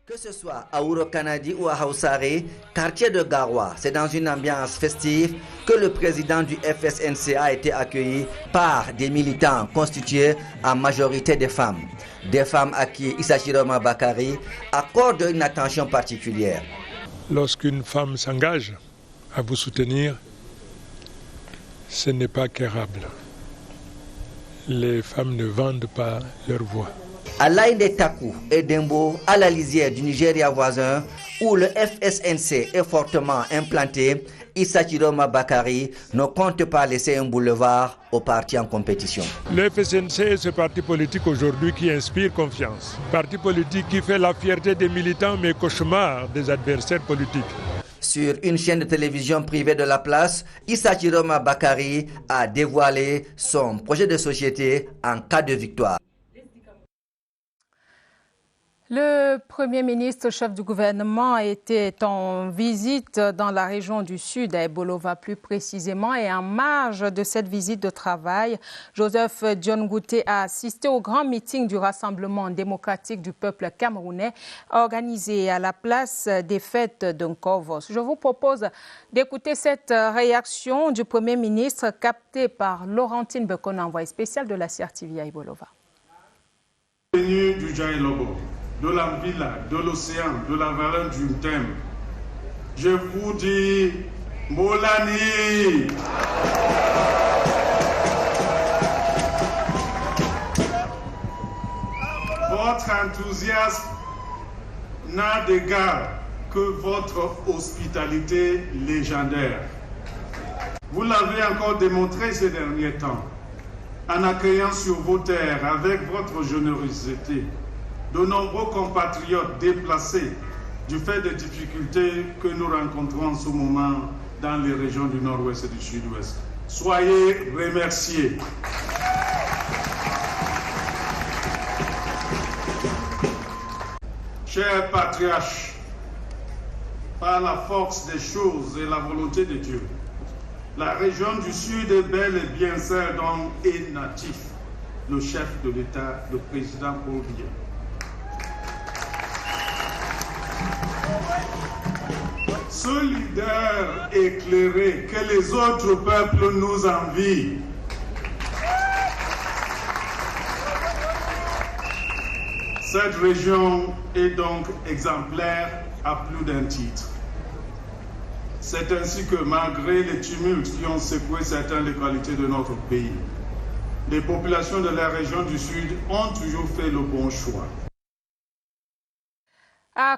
Que ce soit à Ouro-Kanadi ou à Hausare, quartier de Garoua, c'est dans une ambiance festive que le président du FSNC a été accueilli par des militants constitués en majorité de femmes. Des femmes à qui Issa Chiroma Bakary accorde une attention particulière. Lorsqu'une femme s'engage à vous soutenir, ce n'est pas quérable. Les femmes ne vendent pas leur voix. À Laïndé Takou et Dembo, à la lisière du Nigeria voisin, où le FSNC est fortement implanté, Issa Chiroma Bakary ne compte pas laisser un boulevard aux partis en compétition. Le FSNC est ce parti politique aujourd'hui qui inspire confiance. Parti politique qui fait la fierté des militants mais cauchemar des adversaires politiques. Sur une chaîne de télévision privée de la place, Issa Chiroma Bakary a dévoilé son projet de société en cas de victoire. Le Premier ministre, chef du gouvernement, était en visite dans la région du Sud, à Ebolova plus précisément, et en marge de cette visite de travail, Joseph John Gouté a assisté au grand meeting du Rassemblement démocratique du peuple camerounais organisé à la place des fêtes d'Nkovos. Je vous propose d'écouter cette réaction du Premier ministre captée par Laurentine Bekon, envoyée spéciale de la CRTV à Ebolova. Venu du Jaïlobo, de la Villa, de l'océan, de la vallée du Thème, je vous dis Molani. Votre enthousiasme n'a d'égal que votre hospitalité légendaire. Vous l'avez encore démontré ces derniers temps en accueillant sur vos terres avec votre générosité de nombreux compatriotes déplacés du fait des difficultés que nous rencontrons en ce moment dans les régions du nord-ouest et du sud-ouest. Soyez remerciés. Chers patriarches, par la force des choses et la volonté de Dieu, la région du Sud est bel et bien celle dont est natif le chef de l'État, le président Paul Biya. Ce leader éclairé que les autres peuples nous envient. Cette région est donc exemplaire à plus d'un titre. C'est ainsi que malgré les tumultes qui ont secoué certaines localités de notre pays, les populations de la région du Sud ont toujours fait le bon choix.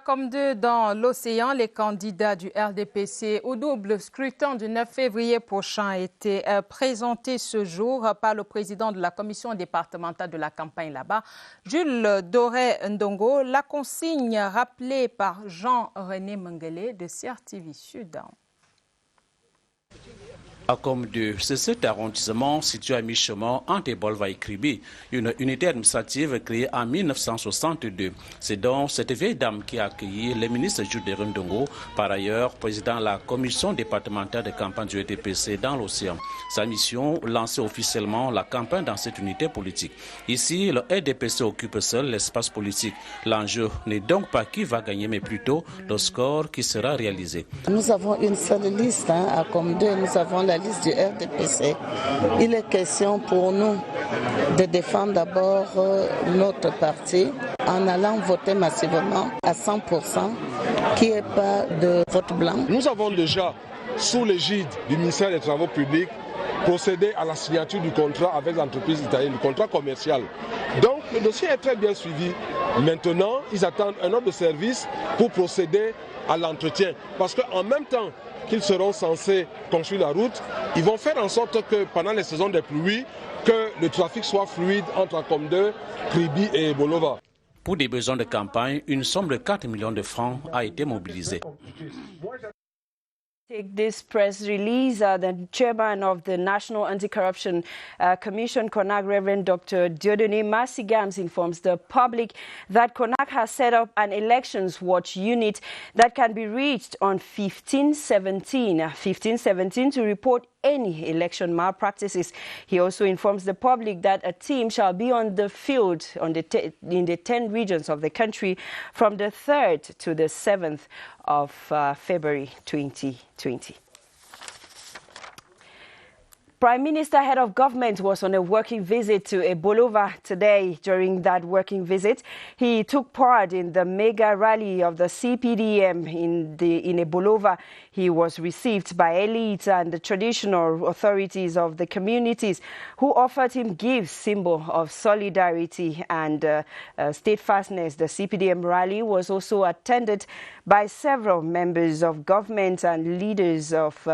Comme deux dans l'océan, les candidats du RDPC au double scrutin du 9 février prochain étaient présentés ce jour par le président de la commission départementale de la campagne là-bas, Jules Doré Ndongo. La consigne rappelée par Jean-René Mengele de CRTV Sud. À Comme-2, c'est cet arrondissement situé à mi-chemin entre Bolva et Kribi, une unité administrative créée en 1962. C'est donc cette vieille dame qui a accueilli le ministre Jules Ndongo, par ailleurs président de la commission départementale de campagne du RDPC dans l'océan. Sa mission, lancer officiellement la campagne dans cette unité politique. Ici, le RDPC occupe seul l'espace politique. L'enjeu n'est donc pas qui va gagner, mais plutôt le score qui sera réalisé. Nous avons une seule liste à Comme-2, nous avons la liste du RDPC. Il est question pour nous de défendre d'abord notre parti en allant voter massivement à 100%, qu'il n'y ait pas de vote blanc. Nous avons déjà, sous l'égide du ministère des Travaux publics, procédé à la signature du contrat avec l'entreprise italienne, du contrat commercial. Donc le dossier est très bien suivi. Maintenant, ils attendent un ordre de service pour procéder à l'entretien. Parce qu'en même temps qu'ils seront censés construire la route, ils vont faire en sorte que pendant les saisons des pluies, que le trafic soit fluide entre Comme-2, Kribi et Bolova. Pour des besoins de campagne, une somme de 4 millions de francs a été mobilisée. Take this press release, the chairman of the National Anti-Corruption Commission, CONAC, Reverend Dr. Dieudonné Massigams, informs the public that CONAC has set up an elections watch unit that can be reached on 1517 to report any election malpractices. He also informs the public that a team shall be on the field in the 10 regions of the country from the 3rd to the 7th of February 2020. Prime Minister, head of government, was on a working visit to Bolova today. During that working visit, he took part in the mega rally of the CPDM in Bolova. He was received by elites and the traditional authorities of the communities who offered him gifts, symbol of solidarity and steadfastness. The CPDM rally was also attended by several members of government and leaders of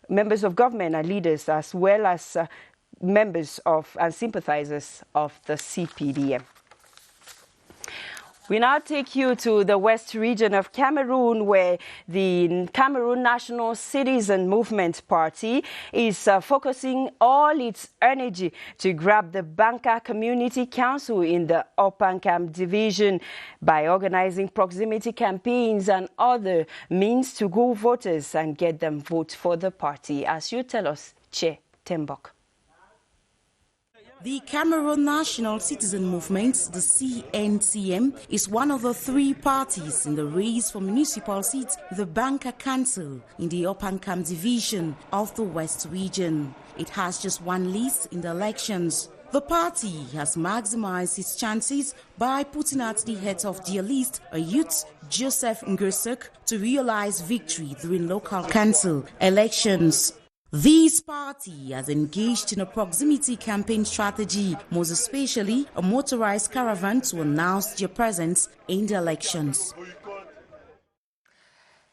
leaders, as well as members of and sympathizers of the CPDM. We now take you to the west region of Cameroon, where the Cameroon National Citizen Movement Party is focusing all its energy to grab the Banka Community Council in the Opankam division by organizing proximity campaigns and other means to go voters and get them vote for the party. As you tell us, Che Tembok. The Cameroon National Citizen Movement, the CNCM, is one of the three parties in the race for municipal seats in the Banka Council in the Opankam division of the West region. It has just one list in the elections. The party has maximized its chances by putting at the head of their list a youth, Joseph Ngursuk, to realize victory during local council elections. This party has engaged in a proximity campaign strategy, most especially a motorized caravan to announce their presence in the elections.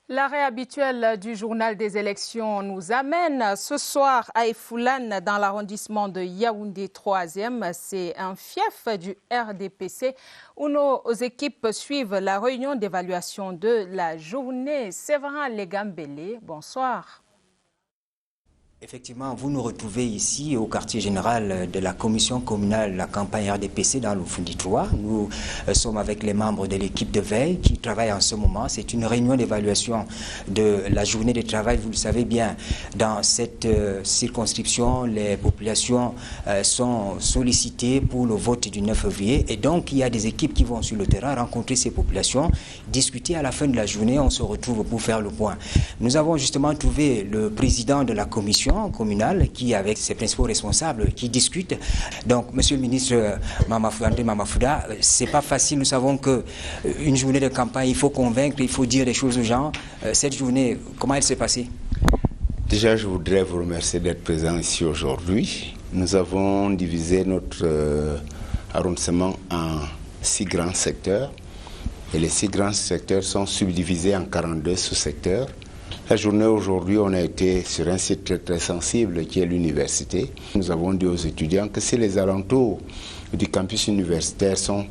L'arrêt habituel du journal des élections nous amène ce soir à Efoulane, dans l'arrondissement de Yaoundé 3e. C'est un fief du RDPC où nos équipes suivent la réunion d'évaluation de la journée. Séverin Legambélé, bonsoir. Effectivement, vous nous retrouvez ici au quartier général de la commission communale de la campagne RDPC dans l'Ofundi 3. Nous sommes avec les membres de l'équipe de veille qui travaillent en ce moment. C'est une réunion d'évaluation de la journée de travail. Vous le savez bien, dans cette circonscription, les populations sont sollicitées pour le vote du 9 février. Et donc, il y a des équipes qui vont sur le terrain rencontrer ces populations, discuter à la fin de la journée. On se retrouve pour faire le point. Nous avons justement trouvé le président de la commission communale qui, avec ses principaux responsables, qui discutent. Donc, monsieur le ministre André Mamafouda, c'est pas facile. Nous savons qu'une journée de campagne, il faut convaincre, il faut dire des choses aux gens. Cette journée, comment elle s'est passée? Déjà, je voudrais vous remercier d'être présent ici aujourd'hui. Nous avons divisé notre arrondissement en 6 grands secteurs. Et les 6 grands secteurs sont subdivisés en 42 sous-secteurs. La journée aujourd'hui, on a été sur un site très très sensible qui est l'université. Nous avons dit aux étudiants que si les alentours du campus universitaire sont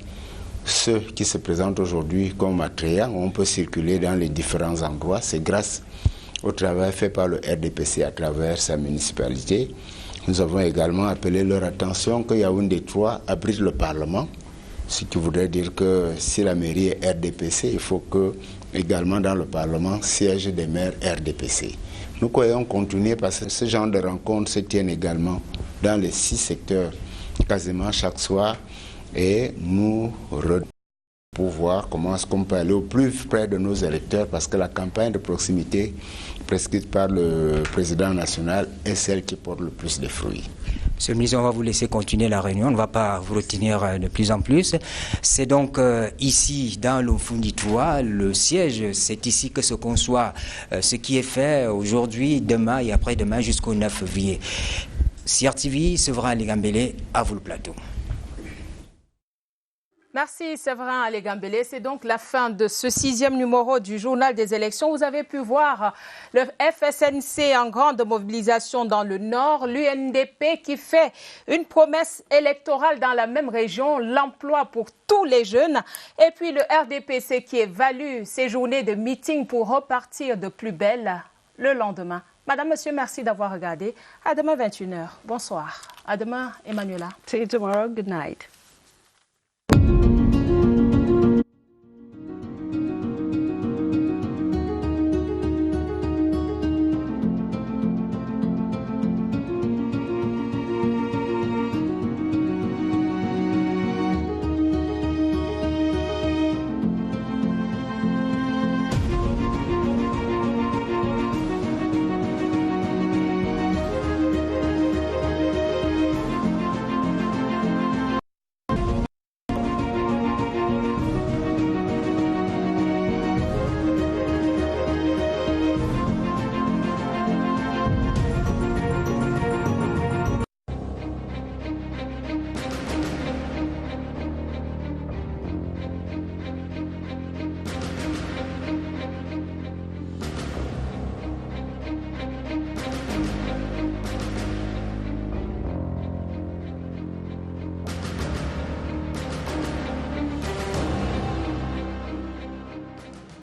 ceux qui se présentent aujourd'hui comme attrayants, on peut circuler dans les différents endroits. C'est grâce au travail fait par le RDPC à travers sa municipalité. Nous avons également appelé leur attention que Yaoundé 3 abrite le Parlement, ce qui voudrait dire que si la mairie est RDPC, il faut que également dans le Parlement siègent des maires RDPC. Nous croyons continuer parce que ce genre de rencontres se tiennent également dans les 6 secteurs quasiment chaque soir et nous pour voir comment est-ce qu'on peut aller au plus près de nos électeurs parce que la campagne de proximité prescrite par le président national est celle qui porte le plus de fruits. Monsieur le ministre, on va vous laisser continuer la réunion, on ne va pas vous retenir de plus en plus. C'est donc ici, dans le Funditoua, le siège, c'est ici que se conçoit ce qui est fait aujourd'hui, demain et après-demain jusqu'au 9 février. CRTV, Séverin Alégambélé, à vous le plateau. Merci Séverin Alégambélé. C'est donc la fin de ce 6e numéro du Journal des élections. Vous avez pu voir le FSNC en grande mobilisation dans le Nord, l'UNDP qui fait une promesse électorale dans la même région, l'emploi pour tous les jeunes, et puis le RDPC qui évalue ses journées de meeting pour repartir de plus belle le lendemain. Madame, monsieur, merci d'avoir regardé. À demain 21h. Bonsoir. À demain, Emmanuela. See you tomorrow. Good night.